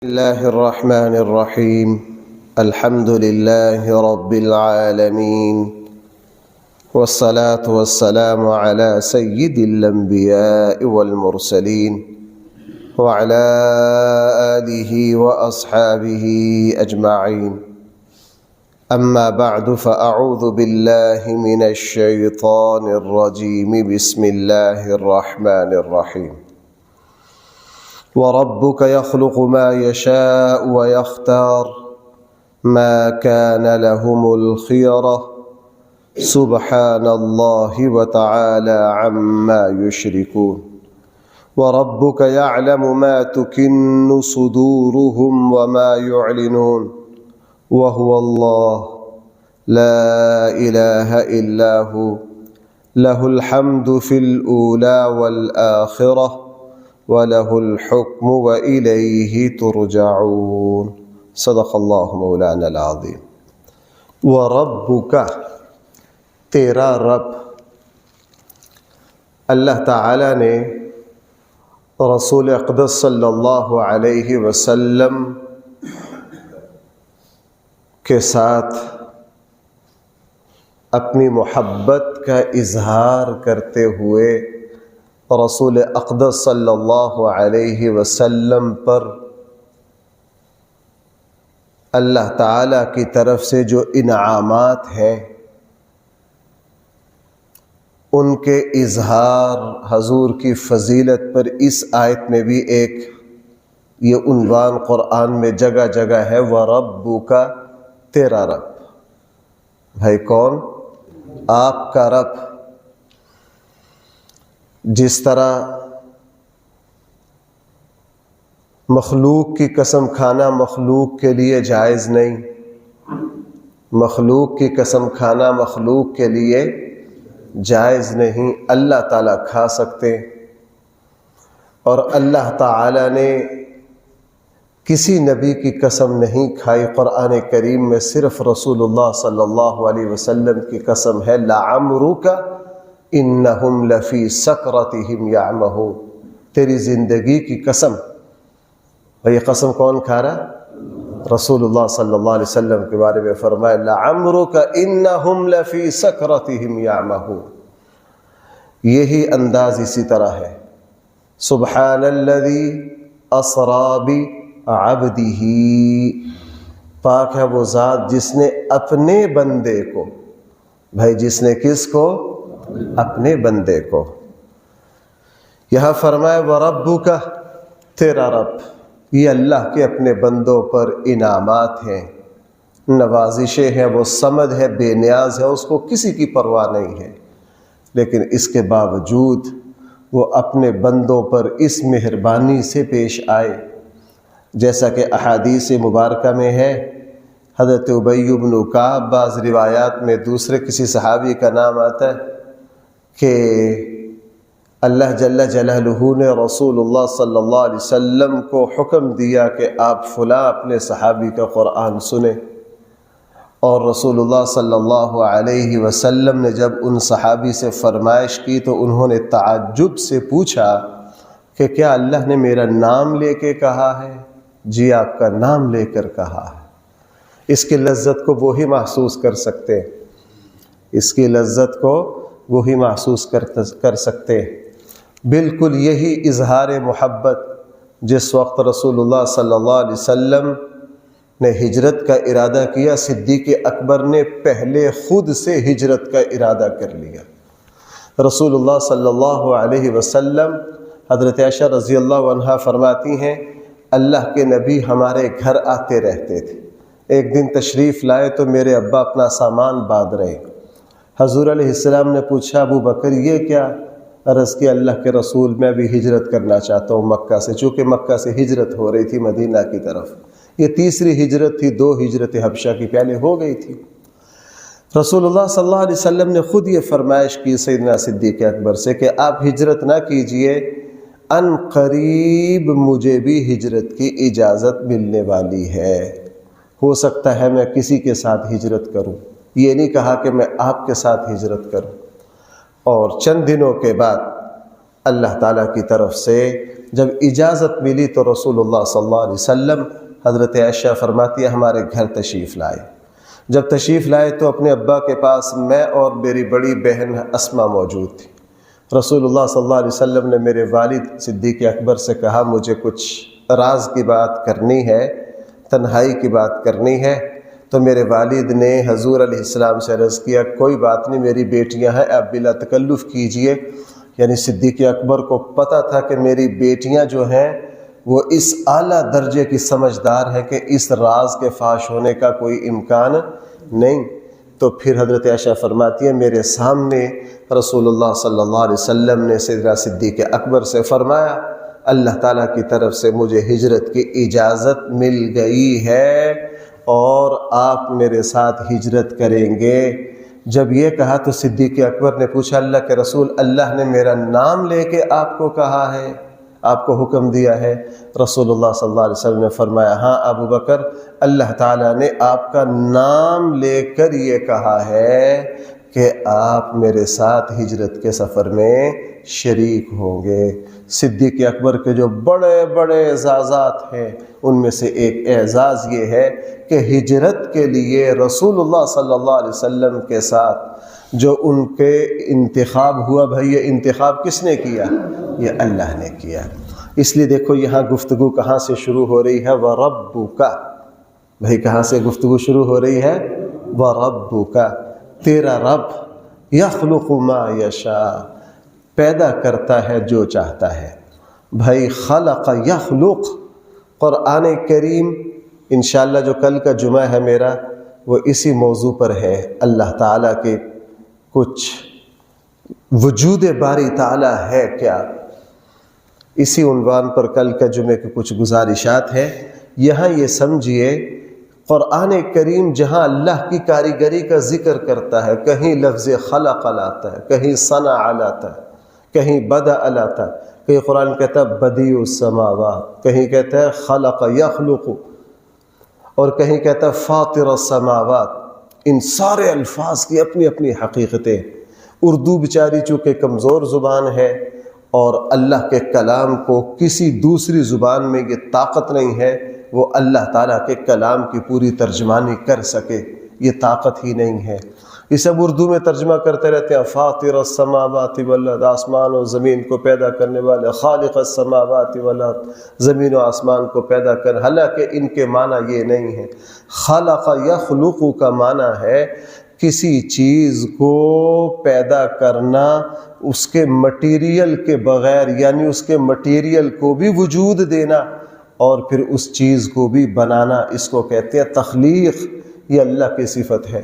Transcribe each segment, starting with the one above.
الله الرحمن الرحيم الحمد لله رب العالمين والصلاة والسلام على سيد الأنبياء والمرسلين وعلى آله وأصحابه أجمعين أما بعد فأعوذ بالله من الشيطان الرجيم بسم الله الرحمن الرحيم وربك يخلق ما يشاء ويختار ما كان لهم الخيرة سبحان الله وتعالى عما يشركون وربك يعلم ما تكن صدورهم وما يعلنون وهو الله لا إله إلا هو له الحمد في الأولى والآخرة وَلَهُ الْحُكْمُ وَإِلَيْهِ تُرْجَعُونَ صدق اللہ مولانا العظیم۔ وَرَبُّكَ تیرا رب، اللہ تعالیٰ نے رسول اقدس صلی اللہ علیہ وسلم کے ساتھ اپنی محبت کا اظہار کرتے ہوئے رسول اقدس صلی اللہ علیہ وسلم پر اللہ تعالیٰ کی طرف سے جو انعامات ہیں ان کے اظہار حضور کی فضیلت پر اس آیت میں بھی ایک یہ عنوان قرآن میں جگہ جگہ ہے، وَرَبُّكَ تیرا رب۔ بھائی کون؟ آپ کا رب۔ جس طرح مخلوق کی قسم کھانا مخلوق کے لیے جائز نہیں، مخلوق کی قسم کھانا مخلوق کے لیے جائز نہیں، اللہ تعالیٰ کھا سکتے، اور اللہ تعالیٰ نے کسی نبی کی قسم نہیں کھائی۔ قرآن کریم میں صرف رسول اللہ صلی اللہ علیہ وسلم کی قسم ہے، لَعَمْرُكَ انہم لفی سکرتہم یعمہون، تیری زندگی کی قسم۔ اور یہ قسم کون کھا رہا؟ رسول اللہ صلی اللہ علیہ وسلم کے بارے میں فرمایا، لعمرک انہم لفی سکرتہم یعمہون۔ یہی انداز اسی طرح ہے، سبحان الذی اسری بعبدہ، پاک ہے وہ ذات جس نے اپنے بندے کو، بھائی جس نے کس کو؟ اپنے بندے کو۔ یہاں فرمایا وَرَبُّكَ تیرا رب۔ یہ اللہ کے اپنے بندوں پر انعامات ہیں، نوازشیں ہیں، وہ صمد ہے، بے نیاز ہے، اس کو کسی کی پرواہ نہیں ہے، لیکن اس کے باوجود وہ اپنے بندوں پر اس مہربانی سے پیش آئے، جیسا کہ احادیث مبارکہ میں ہے۔ حضرت ابی بن کعب، بعض روایات میں دوسرے کسی صحابی کا نام آتا ہے کہ اللہ جل جلالہ نے رسول اللہ صلی اللہ علیہ وسلم کو حکم دیا کہ آپ فلاں اپنے صحابی کا قرآن سنیں، اور رسول اللہ صلی اللہ علیہ وسلم نے جب ان صحابی سے فرمائش کی تو انہوں نے تعجب سے پوچھا کہ کیا اللہ نے میرا نام لے کے کہا ہے؟ جی آپ کا نام لے کر کہا ہے۔ اس کی لذت کو وہی محسوس کر سکتے، اس کی لذت کو وہی محسوس کر سکتے۔ بالکل یہی اظہار محبت جس وقت رسول اللہ صلی اللہ علیہ وسلم نے ہجرت کا ارادہ کیا، صدیق اکبر نے پہلے خود سے ہجرت کا ارادہ کر لیا۔ رسول اللہ صلی اللہ علیہ وسلم، حضرت عائشہ رضی اللہ عنہا فرماتی ہیں، اللہ کے نبی ہمارے گھر آتے رہتے تھے۔ ایک دن تشریف لائے تو میرے ابا اپنا سامان باندھ رہے، حضور علیہ السلام نے پوچھا ابو بکر یہ کیا؟ عرض کہ اللہ کے رسول میں بھی ہجرت کرنا چاہتا ہوں مکہ سے، چونکہ مکہ سے ہجرت ہو رہی تھی مدینہ کی طرف، یہ تیسری ہجرت تھی، 2 ہجرت حبشہ کی پہلے ہو گئی تھی۔ رسول اللہ صلی اللہ علیہ وسلم نے خود یہ فرمائش کی سیدنا صدیق اکبر سے کہ آپ ہجرت نہ کیجئے، ان قریب مجھے بھی ہجرت کی اجازت ملنے والی ہے، ہو سکتا ہے میں کسی کے ساتھ ہجرت کروں، یہ نہیں کہا کہ میں آپ کے ساتھ ہجرت کروں۔ اور چند دنوں کے بعد اللہ تعالیٰ کی طرف سے جب اجازت ملی تو رسول اللہ صلی اللہ علیہ وسلم حضرت عائشہ فرماتی ہے ہمارے گھر تشریف لائے۔ جب تشریف لائے تو اپنے ابا کے پاس میں اور میری بڑی بہن اسما موجود تھی۔ رسول اللہ صلی اللہ علیہ وسلم نے میرے والد صدیق اکبر سے کہا مجھے کچھ راز کی بات کرنی ہے، تنہائی کی بات کرنی ہے۔ تو میرے والد نے حضور علیہ السلام سے عرض کیا کوئی بات نہیں، میری بیٹیاں ہیں، آپ بلا تکلف کیجئے۔ یعنی صدیق اکبر کو پتہ تھا کہ میری بیٹیاں جو ہیں وہ اس اعلیٰ درجے کی سمجھدار ہیں کہ اس راز کے فاش ہونے کا کوئی امکان نہیں۔ تو پھر حضرت عائشہ فرماتی ہے میرے سامنے رسول اللہ صلی اللہ علیہ وسلم نے سیدنا صدیق اکبر سے فرمایا اللہ تعالیٰ کی طرف سے مجھے ہجرت کی اجازت مل گئی ہے اور آپ میرے ساتھ ہجرت کریں گے۔ جب یہ کہا تو صدیق اکبر نے پوچھا اللہ کے رسول اللہ نے میرا نام لے کے آپ کو کہا ہے، آپ کو حکم دیا ہے؟ رسول اللہ صلی اللہ علیہ وسلم نے فرمایا ہاں ابو بکر، اللہ تعالیٰ نے آپ کا نام لے کر یہ کہا ہے کہ آپ میرے ساتھ ہجرت کے سفر میں شریک ہوں گے۔ صدیق اکبر کے جو بڑے بڑے اعزازات ہیں ان میں سے ایک اعزاز یہ ہے کہ ہجرت کے لیے رسول اللہ صلی اللہ علیہ وسلم کے ساتھ جو ان کے انتخاب ہوا، بھائی یہ انتخاب کس نے کیا؟ یہ اللہ نے کیا۔ اس لیے دیکھو یہاں گفتگو کہاں سے شروع ہو رہی ہے؟ وَرَبُّكَ، بھائی کہاں سے گفتگو شروع ہو رہی ہے؟ وَرَبُّكَ، تیرا رب یخلق ما یشاء، پیدا کرتا ہے جو چاہتا ہے۔ بھائی خلق یخلق، قرآن کریم انشاءاللہ جو کل کا جمعہ ہے میرا وہ اسی موضوع پر ہے، اللہ تعالیٰ کے کچھ وجود باری تعالیٰ ہے کیا، اسی عنوان پر کل کا جمعے کی کچھ گزارشات ہے۔ یہاں یہ سمجھیے قرآن کریم جہاں اللہ کی کاریگری کا ذکر کرتا ہے، کہیں لفظ خلق لاتا ہے، کہیں صنع لاتا ہے، کہیں بدع لاتا ہے، کہیں قرآن کہتا ہے بدیع السماوات، کہیں کہتا ہے خلق یخلق، اور کہیں کہتا ہے فاطر السماوات۔ ان سارے الفاظ کی اپنی اپنی حقیقتیں۔ اردو بیچاری چونکہ کمزور زبان ہے اور اللہ کے کلام کو کسی دوسری زبان میں یہ طاقت نہیں ہے وہ اللہ تعالیٰ کے کلام کی پوری ترجمانی کر سکے، یہ طاقت ہی نہیں ہے۔ یہ سب اردو میں ترجمہ کرتے رہتے ہیں، فاطر السماوات والارض، آسمان و زمین کو پیدا کرنے والے، خالق السماوات والارض، زمین و آسمان کو پیدا کر، حالانکہ ان کے معنی یہ نہیں ہے۔ خلق یخلق کا معنی ہے کسی چیز کو پیدا کرنا اس کے مٹیریل کے بغیر، یعنی اس کے مٹیریل کو بھی وجود دینا اور پھر اس چیز کو بھی بنانا، اس کو کہتے ہیں تخلیق۔ یہ اللہ کی صفت ہے۔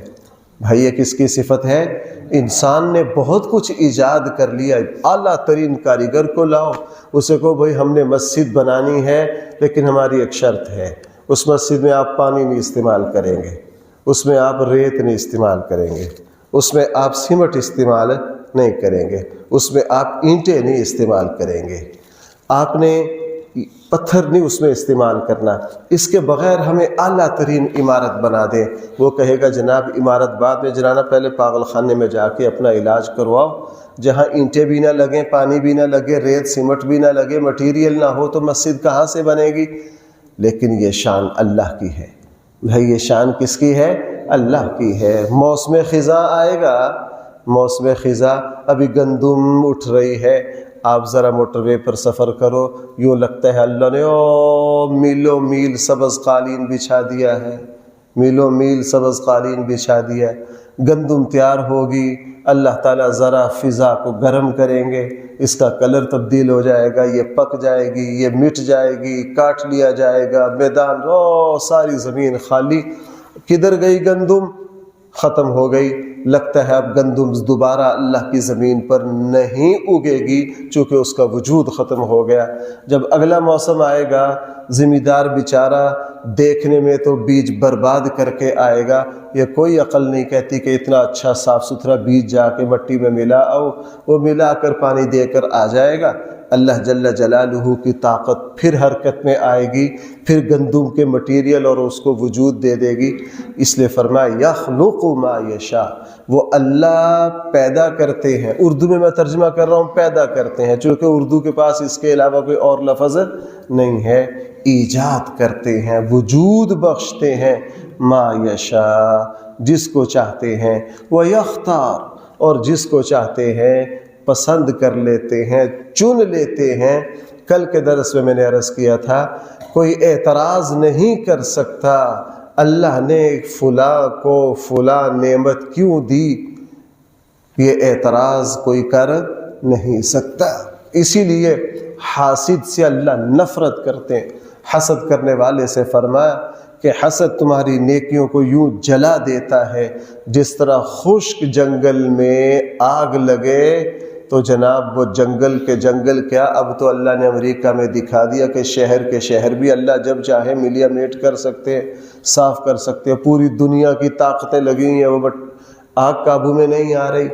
بھائی یہ کس کی صفت ہے؟ انسان نے بہت کچھ ایجاد کر لیا، اعلیٰ ترین کاریگر کو لاؤ، اسے کہو بھائی ہم نے مسجد بنانی ہے لیکن ہماری ایک شرط ہے، اس مسجد میں آپ پانی نہیں استعمال کریں گے، اس میں آپ ریت نہیں استعمال کریں گے، اس میں آپ سیمنٹ استعمال نہیں کریں گے، اس میں آپ اینٹیں نہیں استعمال کریں گے، آپ نے پتھر نہیں اس میں استعمال کرنا، اس کے بغیر ہمیں اعلیٰ ترین عمارت بنا دیں۔ وہ کہے گا جناب عمارت بعد میں جنانا، پہلے پاگل خانے میں جا کے اپنا علاج کرواؤ، جہاں اینٹیں بھی نہ لگیں، پانی بھی نہ لگے، ریت سیمنٹ بھی نہ لگے، مٹیریل نہ ہو تو مسجد کہاں سے بنے گی؟ لیکن یہ شان اللہ کی ہے۔ بھائی یہ شان کس کی ہے؟ اللہ کی ہے۔ موسم خزاں آئے گا، موسم خزاں، ابھی گندم اٹھ رہی ہے، آپ ذرا موٹر وے پر سفر کرو، یوں لگتا ہے اللہ نے میلوں میل سبز قالین بچھا دیا ہے، میلوں میل سبز قالین بچھا دیا ہے۔ گندم تیار ہوگی، اللہ تعالیٰ ذرا فضا کو گرم کریں گے، اس کا کلر تبدیل ہو جائے گا، یہ پک جائے گی، یہ مٹ جائے گی، کاٹ لیا جائے گا، میدان ساری زمین خالی، کدھر گئی گندم؟ ختم ہو گئی۔ لگتا ہے اب گندم دوبارہ اللہ کی زمین پر نہیں اگے گی چونکہ اس کا وجود ختم ہو گیا۔ جب اگلا موسم آئے گا، ذمہ دار بیچارہ دیکھنے میں تو بیج برباد کر کے آئے گا، یہ کوئی عقل نہیں کہتی کہ اتنا اچھا صاف ستھرا بیج جا کے مٹی میں ملا آؤ، وہ ملا کر پانی دے کر آ جائے گا۔ اللہ جل جلالہ کی طاقت پھر حرکت میں آئے گی، پھر گندم کے مٹیریل اور اس کو وجود دے دے گی۔ اس لیے فرمایا یخلق ما یشاء، وہ اللہ پیدا کرتے ہیں۔ اردو میں ترجمہ کر رہا ہوں پیدا کرتے ہیں، چونکہ اردو کے پاس اس کے علاوہ کوئی اور لفظ نہیں ہے۔ ایجاد کرتے ہیں، وجود بخشتے ہیں، ما یشاء، جس کو چاہتے ہیں، وہ یختار، اور جس کو چاہتے ہیں پسند کر لیتے ہیں، چن لیتے ہیں۔ کل کے درس میں نے عرض کیا تھا کوئی اعتراض نہیں کر سکتا اللہ نے فلاں کو فلاں نعمت کیوں دی، یہ اعتراض کوئی کر نہیں سکتا۔ اسی لیے حاسد سے اللہ نفرت کرتے ہیں۔ حسد کرنے والے سے فرمایا کہ حسد تمہاری نیکیوں کو یوں جلا دیتا ہے جس طرح خشک جنگل میں آگ لگے تو جناب وہ جنگل کے جنگل کیا، اب تو اللہ نے امریکہ میں دکھا دیا کہ شہر کے شہر بھی اللہ جب چاہے ملیا میٹ کر سکتے ہیں، صاف کر سکتے ہیں۔ پوری دنیا کی طاقتیں لگی ہیں وہ، بٹ آگ قابو میں نہیں آ رہی،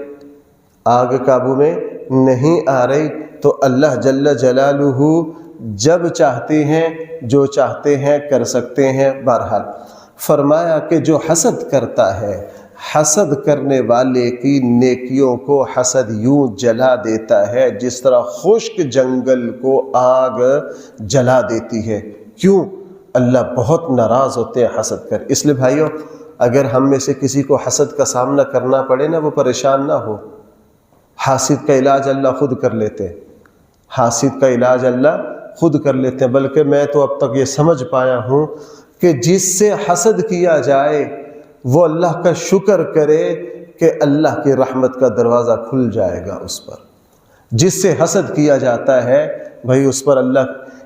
آگ قابو میں نہیں آ رہی۔ تو اللہ جل جلالہ جب چاہتے ہیں جو چاہتے ہیں کر سکتے ہیں۔ بہرحال فرمایا کہ جو حسد کرتا ہے، حسد کرنے والے کی نیکیوں کو حسد یوں جلا دیتا ہے جس طرح خشک جنگل کو آگ جلا دیتی ہے۔ کیوں؟ اللہ بہت ناراض ہوتے ہیں حسد کر۔ اس لیے بھائیو، اگر ہم میں سے کسی کو حسد کا سامنا کرنا پڑے نا، وہ پریشان نہ ہو، حاسد کا علاج اللہ خود کر لیتے ہیں، حاسد کا علاج اللہ خود کر لیتے ہیں۔ بلکہ میں تو اب تک یہ سمجھ پایا ہوں کہ جس سے حسد کیا جائے وہ اللہ کا شکر کرے کہ اللہ کی رحمت کا دروازہ کھل جائے گا اس پر۔ جس سے حسد کیا جاتا ہے بھائی اس پر اللہ،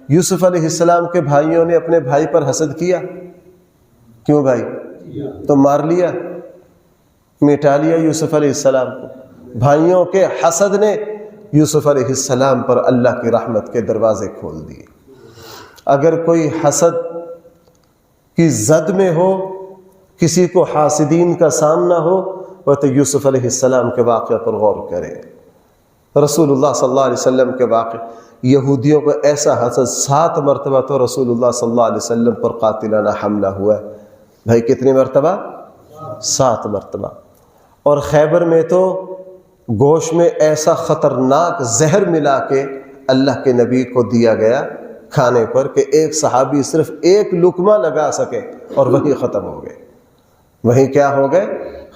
یوسف علیہ السلام کے بھائیوں نے اپنے بھائی پر حسد کیا، کیوں بھائی؟ تو مار لیا، مٹا لیا یوسف علیہ السلام کو۔ بھائیوں کے حسد نے یوسف علیہ السلام پر اللہ کی رحمت کے دروازے کھول دیے۔ اگر کوئی حسد کی زد میں ہو، کسی کو حاسدین کا سامنا ہو، وہ تو یوسف علیہ السلام کے واقعہ پر غور کرے۔ رسول اللہ صلی اللہ علیہ وسلم کے واقع، یہودیوں کو ایسا حسد 7 مرتبہ تو رسول اللہ صلی اللہ علیہ وسلم پر قاتلانہ حملہ ہوا ہے۔ بھائی کتنی مرتبہ؟ 7 مرتبہ۔ اور خیبر میں تو گوشت میں ایسا خطرناک زہر ملا کے اللہ کے نبی کو دیا گیا کھانے پر کہ ایک صحابی صرف ایک لقمہ لگا سکے اور وہی ختم ہو گئے، وہی کیا ہو گئے؟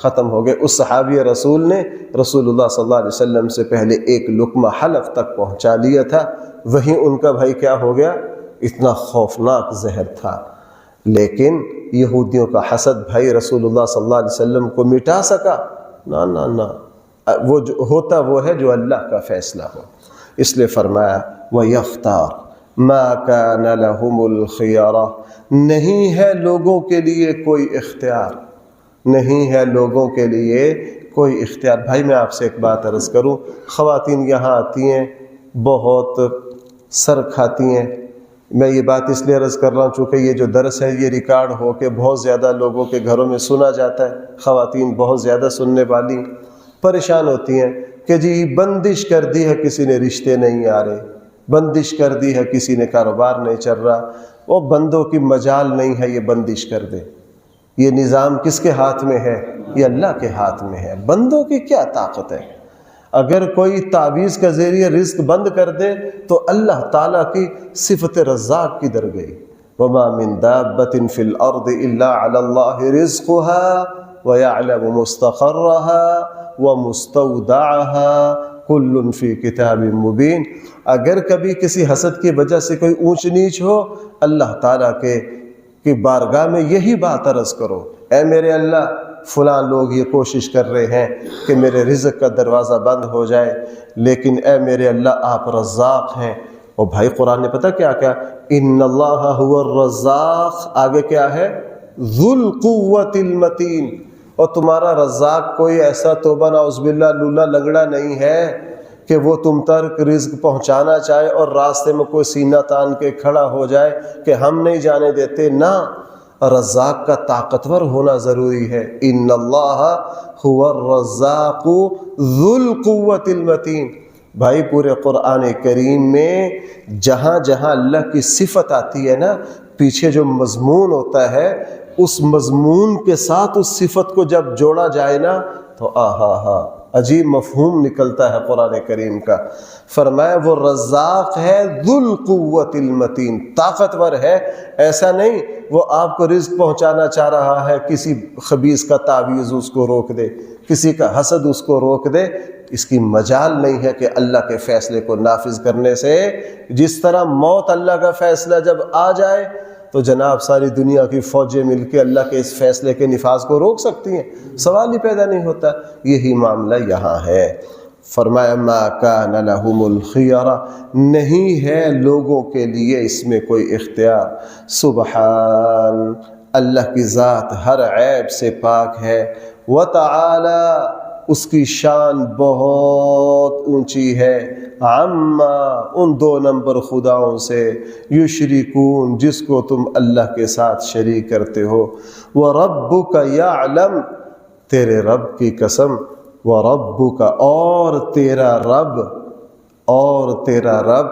ختم ہو گئے۔ اس صحابی رسول نے رسول اللہ صلی اللہ علیہ وسلم سے پہلے ایک لقمہ حلق تک پہنچا لیا تھا، وہی ان کا بھائی کیا ہو گیا؟ اتنا خوفناک زہر تھا۔ لیکن یہودیوں کا حسد بھائی رسول اللہ صلی اللہ علیہ وسلم کو مٹا سکا؟ نہ نہ نہ، وہ جو ہوتا وہ ہے جو اللہ کا فیصلہ ہو۔ اس لیے فرمایا وَيَخْتَارُ مَا كَانَ لَهُمُ الْخِيَارَةُ، نہیں ہے لوگوں کے لیے کوئی اختیار، نہیں ہے لوگوں کے لیے کوئی اختیار۔ بھائی میں آپ سے ایک بات عرض کروں، خواتین یہاں آتی ہیں بہت سر کھاتی ہیں۔ میں یہ بات اس لیے عرض کر رہا ہوں چونکہ یہ جو درس ہے یہ ریکارڈ ہو کے بہت زیادہ لوگوں کے گھروں میں سنا جاتا ہے، خواتین بہت زیادہ سننے والی پریشان ہوتی ہیں کہ جی بندش کر دی ہے، کسی نے رشتے نہیں آ رہے، بندش کر دی ہے، کسی نے کاروبار نہیں چل رہا، وہ بندوں کی مجال نہیں ہے، یہ بندش کر دے۔ یہ نظام کس کے ہاتھ میں ہے؟ یہ اللہ کے ہاتھ میں ہے۔ بندوں کی کیا طاقت ہے؟ اگر کوئی تعویذ کا ذریعہ رزق بند کر دے تو اللہ تعالیٰ کی صفت رزاق کدھر گئی؟ وَمَا مِن دَابَّةٍ فِي الْأَرْضِ إِلَّا عَلَى اللَّهِ رِزْقُهَا وَيَعْلَمُ مُسْتَقَرَّهَا وَمُسْتَوْدَعَهَا كُلٌّ فِي كِتَابٍ مُبِينٍ۔ اگر کبھی کسی حسد کی وجہ سے کوئی اونچ نیچ ہو، اللہ تعالیٰ کی بارگاہ میں یہی بات عرض کرو، اے میرے اللہ فلاں لوگ یہ کوشش کر رہے ہیں کہ میرے رزق کا دروازہ بند ہو جائے، لیکن اے میرے اللہ آپ رزاق ہیں۔ اور بھائی قرآن نے پتہ کیا کیا؟ ان اللہ هو الرزاق، آگے کیا ہے؟ ذو القوت المتین۔ اور تمہارا رزاق کوئی ایسا توبہ نعوذ باللہ لولا لنگڑا نہیں ہے کہ وہ تم تک رزق پہنچانا چاہے اور راستے میں کوئی سینہ تان کے کھڑا ہو جائے کہ ہم نہیں جانے دیتے۔ نہ، رزاق کا طاقتور ہونا ضروری ہے۔ ان اللہ هو الرزاق ذو القوت المتین۔ بھائی پورے قرآن کریم میں جہاں جہاں اللہ کی صفت آتی ہے نا، پیچھے جو مضمون ہوتا ہے اس مضمون کے ساتھ اس صفت کو جب جوڑا جائے نا تو عجیب مفہوم نکلتا ہے قرآن کریم کا۔ فرمایا وہ رزاق ہے ذو القوت المتین، طاقتور ہے، ایسا نہیں وہ آپ کو رزق پہنچانا چاہ رہا ہے کسی خبیث کا تعویذ اس کو روک دے، کسی کا حسد اس کو روک دے، اس کی مجال نہیں ہے کہ اللہ کے فیصلے کو نافذ کرنے سے جس طرح موت اللہ کا فیصلہ جب آ جائے تو جناب ساری دنیا کی فوجیں مل کے اللہ کے اس فیصلے کے نفاذ کو روک سکتی ہیں، سوال ہی پیدا نہیں ہوتا۔ یہی معاملہ یہاں ہے۔ فرمایا ما کان لہم الخیرہ، نہیں ہے لوگوں کے لیے اس میں کوئی اختیار۔ سبحان، اللہ کی ذات ہر عیب سے پاک ہے، وتعالی، اس کی شان بہت اونچی ہے، عما، ان 2 نمبر خداؤں سے، یشرکون، جس کو تم اللہ کے ساتھ شریک کرتے ہو۔ وَرَبُّكَ يَعْلَمُ، تیرے رب کی قسم، وَرَبُّكَ، اور تیرا رب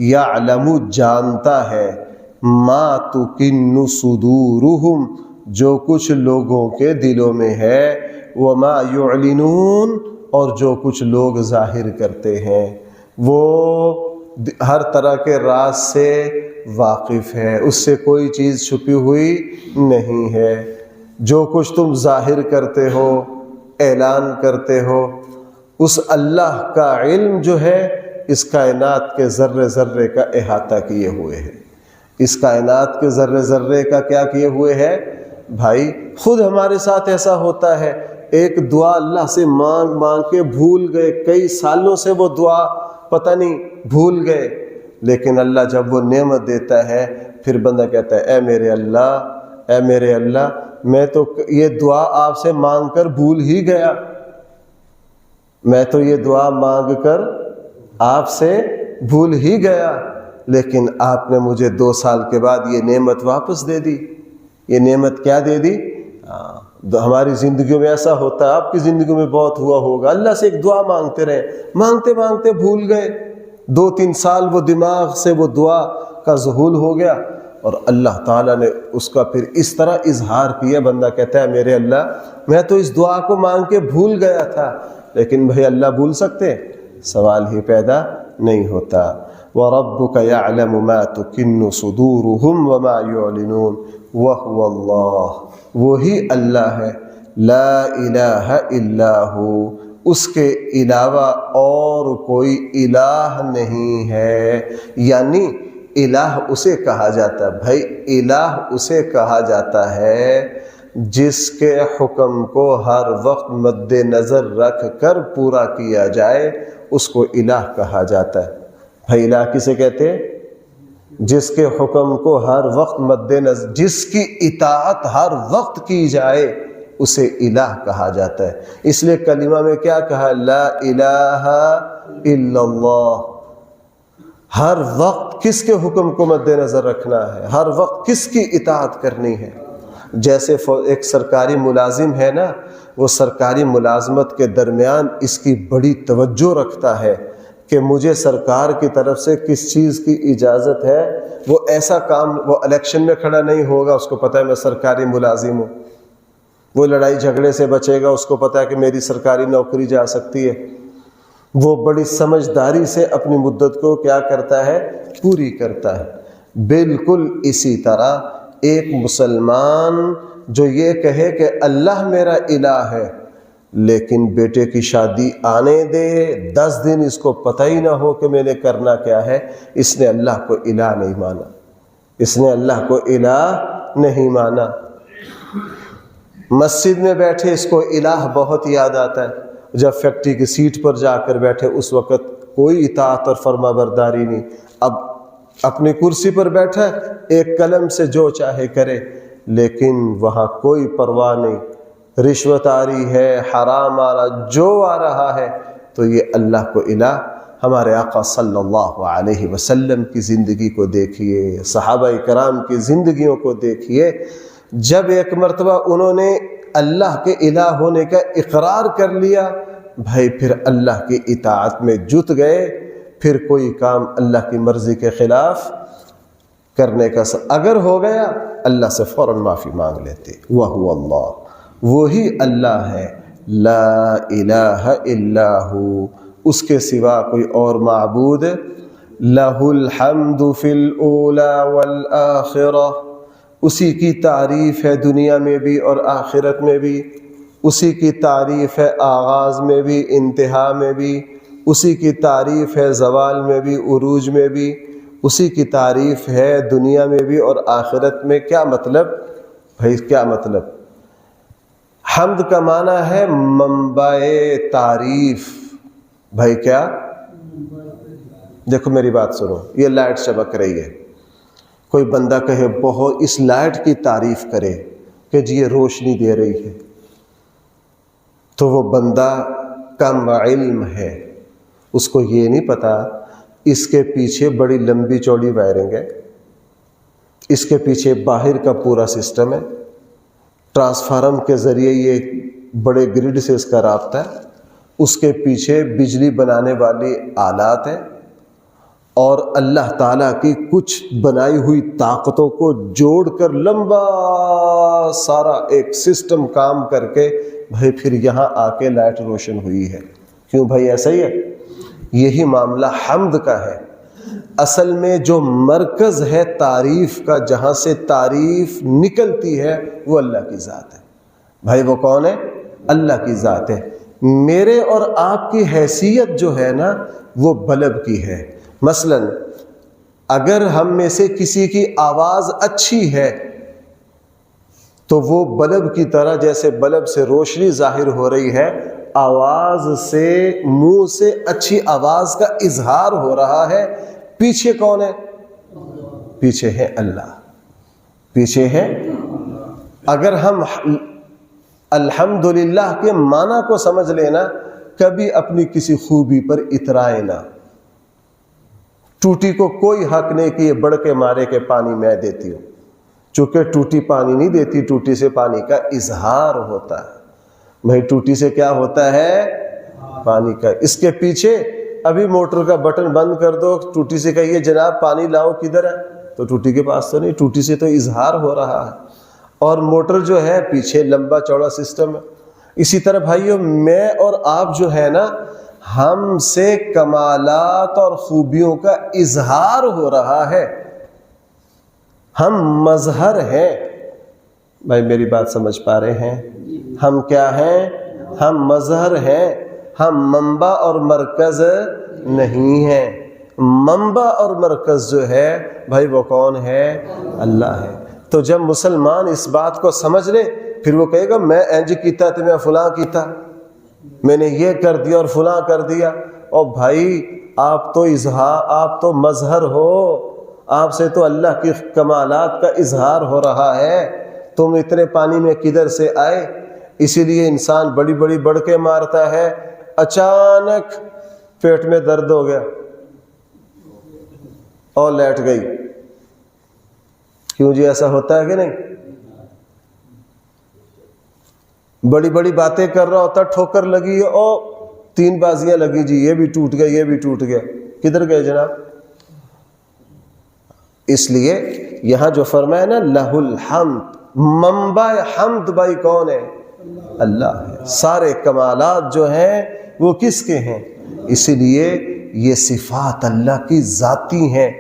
یعلم، جانتا ہے، ما تُكِنُّ صُدُورُهُمْ، جو کچھ لوگوں کے دلوں میں ہے، وما یعلنون، اور جو کچھ لوگ ظاہر کرتے ہیں، وہ ہر طرح کے راز سے واقف ہے، اس سے کوئی چیز چھپی ہوئی نہیں ہے۔ جو کچھ تم ظاہر کرتے ہو، اعلان کرتے ہو، اس اللہ کا علم جو ہے اس کائنات کے ذرے ذرے کا احاطہ کیے ہوئے ہے۔ اس کائنات کے ذرے ذرے کا کیا کیے ہوئے ہے؟ بھائی خود ہمارے ساتھ ایسا ہوتا ہے، ایک دعا اللہ سے مانگ مانگ کے بھول گئے، کئی سالوں سے وہ دعا پتہ نہیں بھول گئے، لیکن اللہ جب وہ نعمت دیتا ہے پھر بندہ کہتا ہے اے میرے اللہ میں تو یہ دعا آپ سے مانگ کر بھول ہی گیا، میں تو یہ دعا مانگ کر آپ سے بھول ہی گیا، لیکن آپ نے مجھے 2 سال کے بعد یہ نعمت واپس دے دی۔ یہ نعمت کیا دے دی؟ ہماری زندگیوں میں ایسا ہوتا ہے، آپ کی زندگیوں میں بہت ہوا ہوگا، اللہ سے ایک دعا مانگتے رہے، مانگتے مانگتے بھول گئے، 2-3 سال وہ دماغ سے وہ دعا کا ذہول ہو گیا، اور اللہ تعالیٰ نے اس کا پھر اس طرح اظہار کیا، بندہ کہتا ہے میرے اللہ میں تو اس دعا کو مانگ کے بھول گیا تھا، لیکن بھئی اللہ بھول سکتے؟ سوال ہی پیدا نہیں ہوتا۔ وَرَبُّكَ يَعْلَمُ مَا تُكِنُّ صُدُورُهُمْ وَمَا يُعْلِنُونَ وَهُوَ اللَّهُ، وہی اللہ ہے، لا الہ الا ہو، اس کے علاوہ اور کوئی الہ نہیں ہے۔ یعنی الہ اسے کہا جاتا ہے، بھائی الہ اسے کہا جاتا ہے جس کے حکم کو ہر وقت مد نظر رکھ کر پورا کیا جائے، اس کو الہ کہا جاتا ہے۔ بھائی الہ کسے کہتے ہیں؟ جس کے حکم کو ہر وقت مد نظر، جس کی اطاعت ہر وقت کی جائے، اسے الہ کہا جاتا ہے۔ اس لیے کلمہ میں کیا کہا؟ لا الہ الا اللہ۔ ہر وقت کس کے حکم کو مد نظر رکھنا ہے، ہر وقت کس کی اطاعت کرنی ہے۔ جیسے ایک سرکاری ملازم ہے نا، وہ سرکاری ملازمت کے درمیان اس کی بڑی توجہ رکھتا ہے کہ مجھے سرکار کی طرف سے کس چیز کی اجازت ہے۔ وہ ایسا کام، وہ الیکشن میں کھڑا نہیں ہوگا، اس کو پتہ ہے میں سرکاری ملازم ہوں۔ وہ لڑائی جھگڑے سے بچے گا، اس کو پتہ ہے کہ میری سرکاری نوکری جا سکتی ہے۔ وہ بڑی سمجھداری سے اپنی مدت کو کیا کرتا ہے؟ پوری کرتا ہے۔ بالکل اسی طرح ایک مسلمان جو یہ کہے کہ اللہ میرا الہ ہے، لیکن بیٹے کی شادی آنے دے 10 دن اس کو پتہ ہی نہ ہو کہ میں نے کرنا کیا ہے، اس نے اللہ کو الہ نہیں مانا، اس نے اللہ کو الہ نہیں مانا۔ مسجد میں بیٹھے اس کو الہ بہت یاد آتا ہے، جب فیکٹری کی سیٹ پر جا کر بیٹھے اس وقت کوئی اطاعت اور فرما برداری نہیں، اب اپنی کرسی پر بیٹھا ایک قلم سے جو چاہے کرے، لیکن وہاں کوئی پرواہ نہیں، رشوت آ رہی ہے، حرام آ رہا، جو آ رہا ہے، تو یہ اللہ کو الہ۔ ہمارے آقا صلی اللہ علیہ وسلم کی زندگی کو دیکھیے، صحابہ کرام کی زندگیوں کو دیکھیے، جب ایک مرتبہ انہوں نے اللہ کے الہ ہونے کا اقرار کر لیا، بھائی پھر اللہ کی اطاعت میں جت گئے، پھر کوئی کام اللہ کی مرضی کے خلاف کرنے کا اگر ہو گیا اللہ سے فوراً معافی مانگ لیتے۔ وَهُوَ اللہ، وہی اللہ ہے، لا الہ الا ہو، اس کے سوا کوئی اور معبود، لہ الحمد فی الاولی والآخرہ، اسی کی تعریف ہے دنیا میں بھی اور آخرت میں بھی، اسی کی تعریف ہے آغاز میں بھی انتہا میں بھی، اسی کی تعریف ہے زوال میں بھی عروج میں بھی، اسی کی تعریف ہے دنیا میں بھی اور آخرت میں۔ کیا مطلب بھائی، کیا مطلب؟ حمد کا معنی ہے منبع تعریف۔ بھائی کیا؟ دیکھو میری بات سنو، یہ لائٹ چمک رہی ہے، کوئی بندہ کہے بہت اس لائٹ کی تعریف کرے کہ جی یہ روشنی دے رہی ہے، تو وہ بندہ کم علم ہے، اس کو یہ نہیں پتا اس کے پیچھے بڑی لمبی چوڑی وائرنگ ہے، اس کے پیچھے باہر کا پورا سسٹم ہے، ٹرانسفارم کے ذریعے یہ بڑے گرڈ سے اس کا رابطہ ہے، اس کے پیچھے بجلی بنانے والی آلات ہیں، اور اللہ تعالیٰ کی کچھ بنائی ہوئی طاقتوں کو جوڑ کر لمبا سارا ایک سسٹم کام کر کے بھائی پھر یہاں آ کے لائٹ روشن ہوئی ہے۔ کیوں بھائی ایسا ہی ہے؟ یہی معاملہ حمد کا ہے۔ اصل میں جو مرکز ہے تعریف کا، جہاں سے تعریف نکلتی ہے، وہ اللہ کی ذات ہے۔ بھائی وہ کون ہے؟ اللہ کی ذات ہے۔ میرے اور آپ کی حیثیت جو ہے نا وہ بلب کی ہے۔ مثلا اگر ہم میں سے کسی کی آواز اچھی ہے تو وہ بلب کی طرح، جیسے بلب سے روشنی ظاہر ہو رہی ہے، آواز سے، منہ سے اچھی آواز کا اظہار ہو رہا ہے۔ پیچھے کون ہے؟ پیچھے ہے اللہ، پیچھے ہے۔ اگر ہم الحمدللہ کے معنی کو سمجھ لینا، کبھی اپنی کسی خوبی پر اترائے نہ۔ ٹوٹی کو کوئی حق نہیں کہ یہ بڑھ کے مارے کہ پانی میں دیتی ہوں، چونکہ ٹوٹی پانی نہیں دیتی، ٹوٹی سے پانی کا اظہار ہوتا ہے۔ بھائی ٹوٹی سے کیا ہوتا ہے؟ پانی کا۔ اس کے پیچھے ابھی موٹر کا بٹن بند کر دو، ٹوٹی سے کہیے جناب پانی لاؤ، کدھر ہے؟ تو ٹوٹی کے پاس تو نہیں، ٹوٹی سے تو اظہار ہو رہا ہے۔ اور موٹر جو ہے پیچھے لمبا چوڑا سسٹم ہے۔ اسی طرح بھائیو میں اور آپ جو ہے نا، ہم سے کمالات اور خوبیوں کا اظہار ہو رہا ہے، ہم مظہر ہیں۔ بھائی میری بات سمجھ پا رہے ہیں؟ ہم کیا ہیں؟ ہم مظہر ہیں، ہم منبع اور مرکز نہیں ہیں۔ منبع اور مرکز جو ہے بھائی وہ کون ہے؟ اللہ ہے۔ تو جب مسلمان اس بات کو سمجھ لے، پھر وہ کہے گا میں انج کیتا تو میں فلاں کیتا، میں نے یہ کر دیا اور فلاں کر دیا۔ اور بھائی آپ تو اظہار، آپ تو مظہر ہو، آپ سے تو اللہ کی کمالات کا اظہار ہو رہا ہے، تم اتنے پانی میں کدھر سے آئے؟ اسی لیے انسان بڑی بڑی بڑھ کے مارتا ہے، اچانک پیٹ میں درد ہو گیا اور لیٹ گئی۔ کیوں جی ایسا ہوتا ہے کہ نہیں؟ بڑی بڑی باتیں کر رہا ہوتا، ٹھوکر لگی اور 3 بازیاں لگی، جی یہ بھی ٹوٹ گیا، یہ بھی ٹوٹ گیا، کدھر گئے جناب؟ اس لیے یہاں جو فرمایا نا لہ الحمد، منبع حمد بھائی کون ہے؟ اللہ ہے۔ سارے کمالات جو ہیں وہ کس کے ہیں؟ اسی لیے یہ صفات اللہ کی ذاتی ہیں۔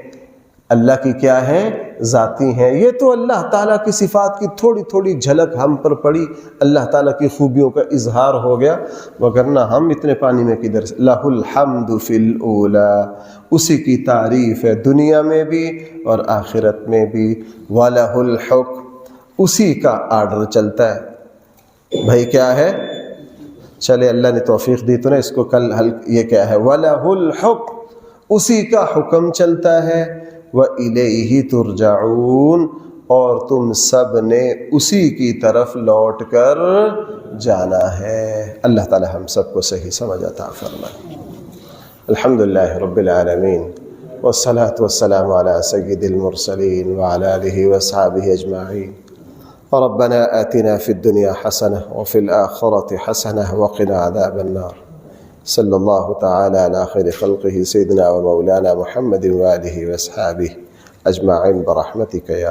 اللہ کی کیا ہیں؟ ذاتی ہیں۔ یہ تو اللہ تعالیٰ کی صفات کی تھوڑی تھوڑی جھلک ہم پر پڑی، اللہ تعالیٰ کی خوبیوں کا اظہار ہو گیا، وگرنہ ہم اتنے پانی میں کدھر سے؟ لہ الحمد فی الاولی، اسی کی تعریف ہے دنیا میں بھی اور آخرت میں بھی، وَلَہ الحکم، اسی کا آرڈر چلتا ہے۔ بھائی کیا ہے؟ چلے اللہ نے توفیق دی تو نا اس کو کل حل، یہ کیا ہے؟ وَلَہ الحکم، اسی کا حکم چلتا ہے، وَإِلَيْهِ تُرْجَعُونَ، اور تم سب نے اسی کی طرف لوٹ کر جانا ہے۔ اللہ تعالی ہم سب کو صحیح سمجھ عطا فرمائے۔ الحمدللہ رب العالمین، والصلاة والسلام على سید المرسلین وعلى آلہ وصحبہ اجمعین۔ ربنا آتنا في الدنيا حسنة وفي الآخرة حسنة وقنا عذاب النار۔ صلی اللہ تعالی علی خیر خلقہ سیدنا و مولانا محمد و آلہ و اصحابہ اجمعین برحمتک یا